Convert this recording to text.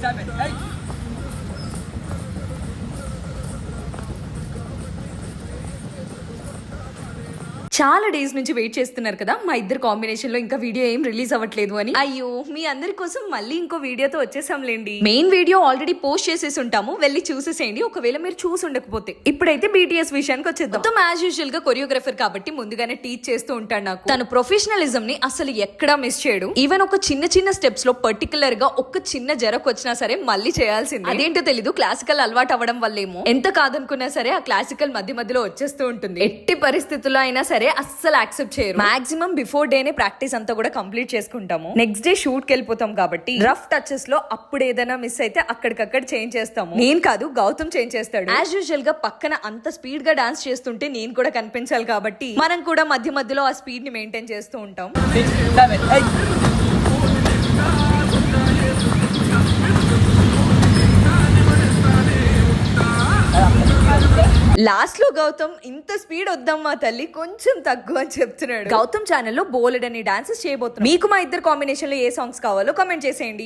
7, 8. చాలా డేస్ నుంచి వెయిట్ చేస్తున్నారు కదా మా ఇద్దరు కాంబినేషన్ లో ఇంకా వీడియో ఏం రిలీజ్ అవ్వట్లేదు అని. అయ్యో, మీ అందరి కోసం మళ్ళీ ఇంకో వీడియోతో వచ్చేసాంలేండి. మెయిన్ వీడియో ఆల్రెడీ పోస్ట్ చేసేసి ఉంటాము, వెళ్ళి చూసేసేయండి ఒకవేళ మీరు చూసి ఉండకపోతే. ఇప్పుడైతే BTS విషయానికి వచ్చేద్దాం. మొత్తం యాజ్ యూజువల్ గా కొరియోగ్రఫర్ కాబట్టి ముందుగానే టీచ్ చేస్తూ ఉంటాడు నాకు. తన ప్రొఫెషనలిజం ని అసలు ఎక్కడా మిస్ చేయడు. ఈవెన్ ఒక చిన్న చిన్న స్టెప్స్ లో పర్టికులర్ గా ఒక చిన్న జరకు వచ్చినా సరే మళ్ళీ చేయాల్సింది. అదేంటో తెలీదు, క్లాసికల్ అలవాటు అవ్వడం వల్లేమో ఎంత కాదనుకున్నా సరే ఆ క్లాసికల్ మధ్య మధ్యలో వచ్చేస్తూ ఉంటుంది. ఎట్టి పరిస్థితుల్లో అయినా సరే అస్సలు యాక్సెప్ట్ చేయరు. మాక్సిమం బిఫోర్ డేనే ప్రాక్టీస్ అంతా కూడా కంప్లీట్ చేసుకుంటాము. నెక్స్ట్ డే షూట్ కి వెళ్ళిపోతాం కాబట్టి రఫ్ టచెస్ లో అప్పుడు ఏదైనా మిస్ అయితే అక్కడికక్కడ చేంజ్ చేస్తాము. నేను కాదు, గౌతమ్ చేంజ్ చేస్తాడు. యాజ్ యూజువల్ గా పక్కన అంత స్పీడ్ గా డాన్స్ చేస్తుంటే నేను కూడా కనిపించాలి కాబట్టి మనం కూడా మధ్య మధ్యలో ఆ స్పీడ్ ని మెయింటైన్ చేస్తూ ఉంటాం. 6, 7, 8. లాస్ట్ లో గౌతమ్ ఇంత స్పీడ్ వద్దమ్మా తల్లి కొంచెం తగ్గు అని చెప్తున్నాడు. గౌతమ్ ఛానల్లో బోలెడ్ అని డాన్సెస్ చేయబోతున్నాం. మీకు మా ఇద్దరు కాంబినేషన్ లో ఏ సాంగ్స్ కావాలో కామెంట్ చేసేయండి.